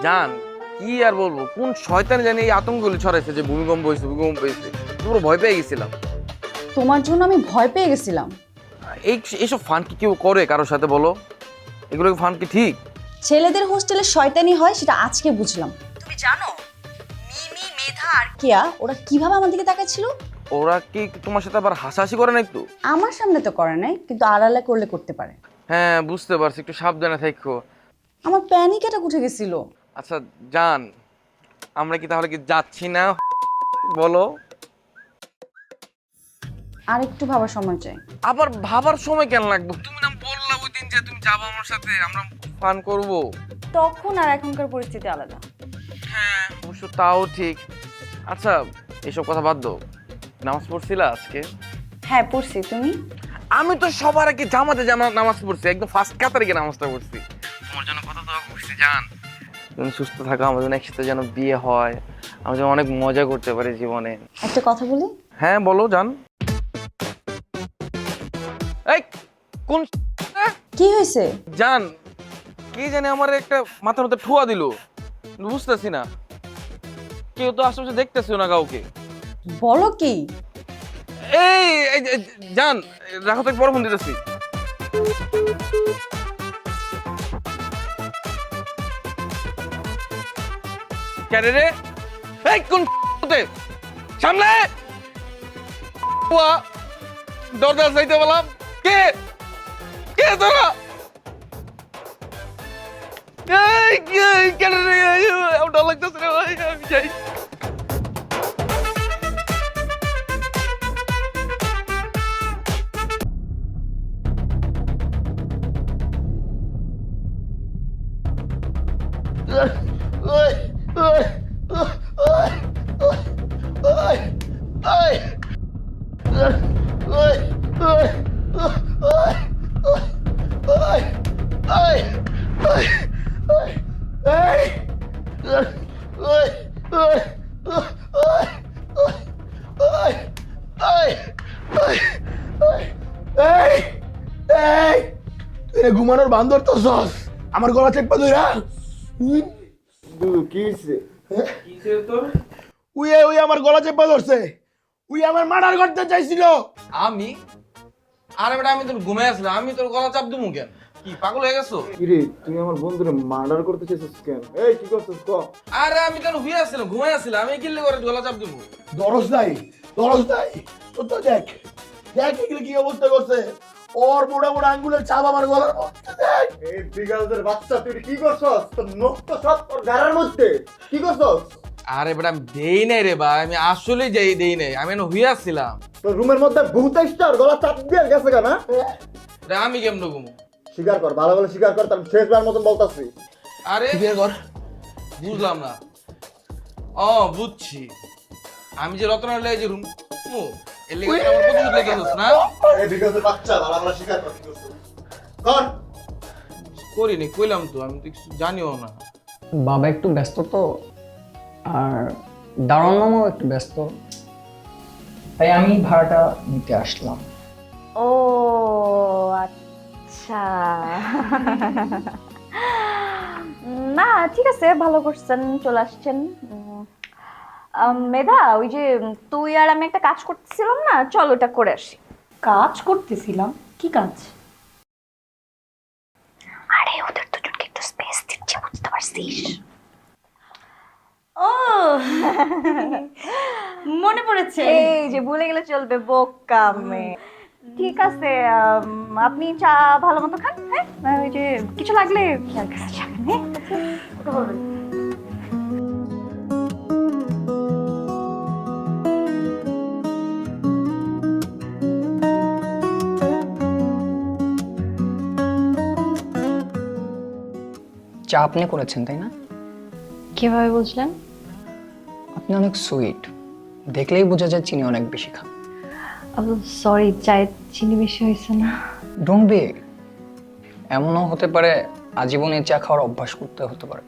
জান কি আর বলবো, কোন শয়তান জানি এই আতঙ্কগুলো ছড়াইছে যে ভূমিকম্প হয়েছে, পুরো ভয় পেয়ে গেছিলাম। তোমার জন্য আমি ভয় পেয়ে গেছিলাম। এইসব ফান কি কেউ করে কারোর সাথে, বলো? এগুলো ফান কি ঠিক? ছেলেদের হোস্টেলে শয়তানি হয় সেটা আজকে বুঝলাম। তুমি জানো মিমি, মেধা আর কেয়া ওরা কিভাবে আমার দিকে তাকাচ্ছিল? ওরা কি তোমার সাথে আবার হাসাহাসি করে না একটু? আমার সামনে তো করে নাই, কিন্তু আড়ালে করলে করতে পারে। হ্যাঁ বুঝতে পারছি, একটু সাবধানে থাকো। আমার প্যানিক অ্যাটাক উঠে গেছিল। আচ্ছা জান, আমরা কি তাহলে কি যাচ্ছি না, বলো? আর একটু ভাবার সময় চাই। আবার ভাবার সময় কেন লাগবে? তুমি না বললা ওই দিন যে তুমি যাবো আমার সাথে, আমরা ফান করব। তখন আর এখনকার পরিস্থিতি আলাদা। হ্যাঁ অবশ্য তাও ঠিক। আচ্ছা এইসব কথা বাদ দাও, নামাজ পড়ছিলা আজকে? হ্যাঁ পড়ছি, তুমি? আমি তো সবার আগে জামাতে নামাজ পড়ছি, একদম ফার্স্ট কাতারে গিয়ে নামাজটা পড়ছি। তোমার জন্য কত দোয়া করছি জান, তুমি সুস্থ থাকো, আমাদের জন্য একসাথে যেন বিয়ে হয়, আমরা যেন অনেক মজা করতে পারি জীবনে। একটা কথা বলি? হ্যাঁ বলো জান। এই কোন কি হয়েছে? জান, কে জানে আমার একটা মাথার মধ্যে ঠুয়া দিল, বুঝতেছি না, কেউ তো আশেপাশে দেখতেছিও না কাউকে। বলো কি? এই জান, রাখো তো, পরে ফোন দিতেছি। কেন রে? এই কোন সামনে দরজা যাইতে বললাম, কে কে তোরা? এই কেন রে? ডর লাগতেছে রে ভাই, আমি যাই। ঘুমানোর বান্দর তো সস আমার গলা চেপা ধইরা উই আমার গলা চেপা ধরছে। উই আমার মার্ডার করতে চাইছিল। আমি? আরে বেটা, আমি তোর ঘুমাই আসলাম, আমি তোর গলা চাপ দিমু কেন? কি পাগল হয়ে গেছো? কিরে তুমি আমার বন্ধুরে মার্ডার করতে চাইছিস কেন? এই কি করছিস ক? আরে আমি কেন শুয়ে আসছিলাম, ঘুমাই আসছিলাম, আমি কিল্লে করে গলা চাপ দিমু? দরজ নাই তো তো দেখ দেখ এগুলো কি অবস্থা করছে। ওর মোড়া মোড়া আঙ্গুলের চাপ আমার গলার মধ্যে দেখ। এই বিগালদের বাচ্চা তুই কি করছস? তোর নখ তো সব তোর গাড়ার মধ্যে। কি করছস? আরে বেটা আমি দেই নাই রে ভাই, আমি আসলে দেই নাই, আমি এনে শুয়ে আসছিলাম। তোর রুমের মধ্যে ভূত স্টার গলা চাপ দিয়ে গেছে কেন? রে আমি কেমন ঘুমু? স্বীকার কর, ভালো ভালো স্বীকার কর, তার শেষবার মতন বলতাছি। আরে বিয়ে কর। বুঝলাম না। ও বুঝছি, আমি যে রতনার লাই যে রুম এর লেগে তোর আমার প্রতিশোধ লেগেছিস না? এই বিগালদের বাচ্চা ভালো ভালো স্বীকার কর কি করছস। কর। করিনি, কইলাম তো, আমি তো কিছু জানিও না। বাবা একটু ব্যস্ত তো, আর দারোয়ান মামাও একটু ব্যস্ত, তাই আমি ভাড়াটা নিতে আসলাম। ও আচ্ছা। না ঠিক আছে, ভালো করছেন, চলে আসছেন। মেধা, ওই যে তুই আর আমি একটা কাজ করতেছিলাম না, চল ওটা করে আসি। কাজ করতেছিলাম? কি কাজ? আরে ওদের দুজনকে একটু স্পেস দিচ্ছি, বুঝতে পারছিস? ও মনে পড়েছে। এই যে ভুলে গেলে চলবে, বোকা মেয়ে। ঠিক আছে, আপনি চা ভালো মতো খান, হ্যাঁ? ওই যে কিছু লাগলে খেয়াল করে যাবেন, হ্যাঁ? ওটা বলবেন। চা আপনি করেছেন তাই না? কিভাবে বুঝলেন? আপনি অনেক সুইট, দেখলেই বোঝা যায় চিনি অনেক বেশি খান। সরি, চায়ে চিনি বেশি হয়েছে না। ডোন্ট বি, এমনও হতে পারে আজীবন এই চা খাওয়ার অভ্যাস করতে হতে পারে।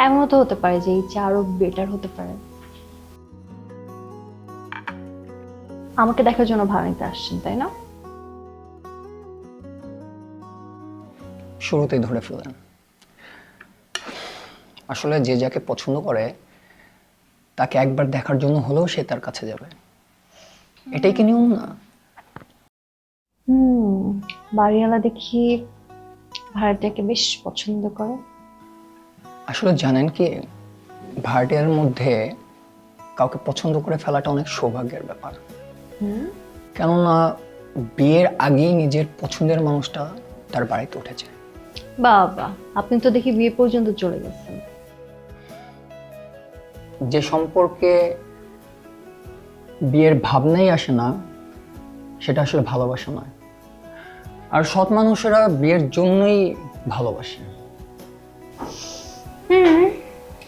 এমনও তো হতে পারে যে এই চা আরো বেটার হতে পারে। আমাকে দেখার জন্য ভাড়া নিতে আসছেন তাই না? শুরুতেই ধরে ফেলেন। আসলে যে যাকে পছন্দ করে তাকে একবার দেখার জন্য হলেও সে তার কাছে যাবে, এটাই কি নিয়ম না? বাড়িওয়ালা দেখি ভাড়াটাকে বেশ পছন্দ করে। আসলে জানেন কি, ভাড়াটিয়ার মধ্যে কাউকে পছন্দ করে ফেলাটা অনেক সৌভাগ্যের ব্যাপার। কেননা বিয়ের আগেই নিজের পছন্দের মানুষটা তার বাড়িতে উঠেছে। বাবা, আপনি তো দেখি বিয়ে পর্যন্ত চলে গেছেন। যে সম্পর্কে বিয়ের ভাবনাই আসে না সেটা আসলে ভালোবাসা নয়। আর সৎ মানুষেরা বিয়ের জন্যই ভালোবাসে।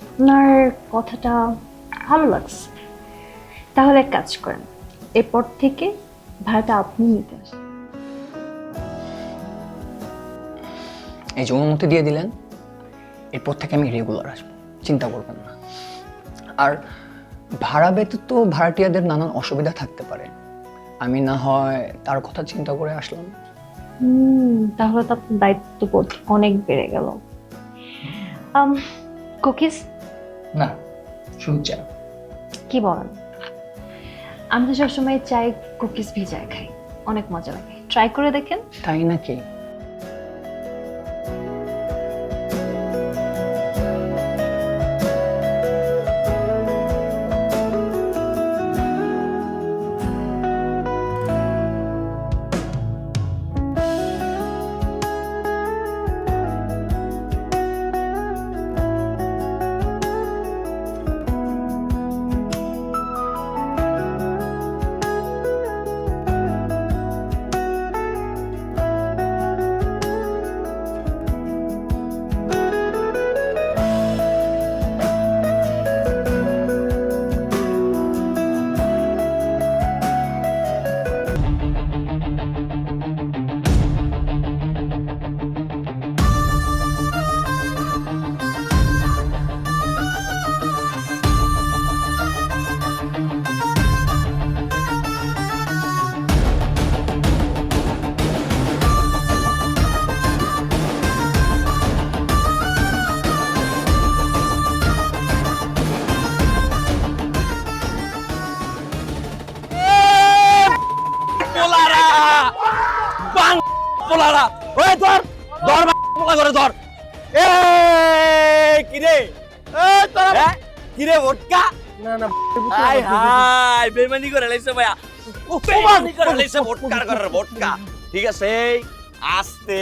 আপনার কথাটা ভালো লাগছে। তাহলে এক কাজ করেন, এরপর থেকে ভাড়াটা আপনি নিতে আসেন। এই যে অনুমতি দিয়ে দিলেন, এরপর থেকে আমি রেগুলার আসবো, চিন্তা করবেন না। আর ভাড়া ব্যতীত ভাড়াটিয়াদের নানান অসুবিধা থাকতে পারে, আমি না হয় তার কথা চিন্তা করে আসলাম। তাহলে তো আপনার দায়িত্ববোধ অনেক বেড়ে গেল। কুকিজ না, শুধু চা। কি বলেন? আমি তো সবসময় চাই কুকিজ ভিজায় খাই, অনেক মজা লাগে। ট্রাই করে দেখেন। তাই নাকি? পোলারা ওই ধর ধর পোলা করে ধর। কিরে কিরে ভটকা? না না হাই হাই বেমানি করে লাইছে ভাইয়া, বেমানি করে লাইছে ভটকার ঘরের ভটকা। ঠিক আছে আস্তে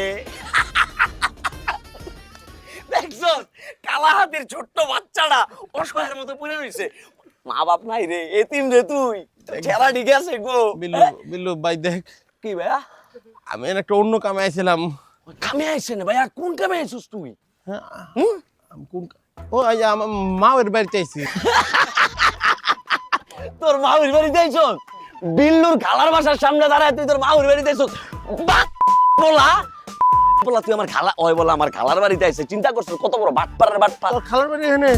দেখছো কালা হাতির ছোট্ট বাচ্চাটা অসহায়ের মতো পড়ে রইছে, মা বাপ নাই রে, এতিম রে তুই। ছেড়া ঠিক আছে গো। বিল্লু বিল্লু ভাই দেখ, কি ভাইয়া? আমি একটা অন্য কামে আইছিলাম। কামে আইছেন ভাইয়া? কোন কামে আইছিস তুই? হ্যাঁ, আমি ও আমার মায়ের বাড়িতে আইছি। তোর মাউর বাড়িতে আইছস? বিল্লুর খালার বাসার সামনে দাঁড়ায় তুই তোর মাউর বাড়িতে আইছস? বলা বলা তুই আমার খালা ওই বলা আমার খালার বাড়িতে আইছে। চিন্তা করছিস কত বড় বাটপারের বাটপার? তোর খালার বাড়ি এখানে?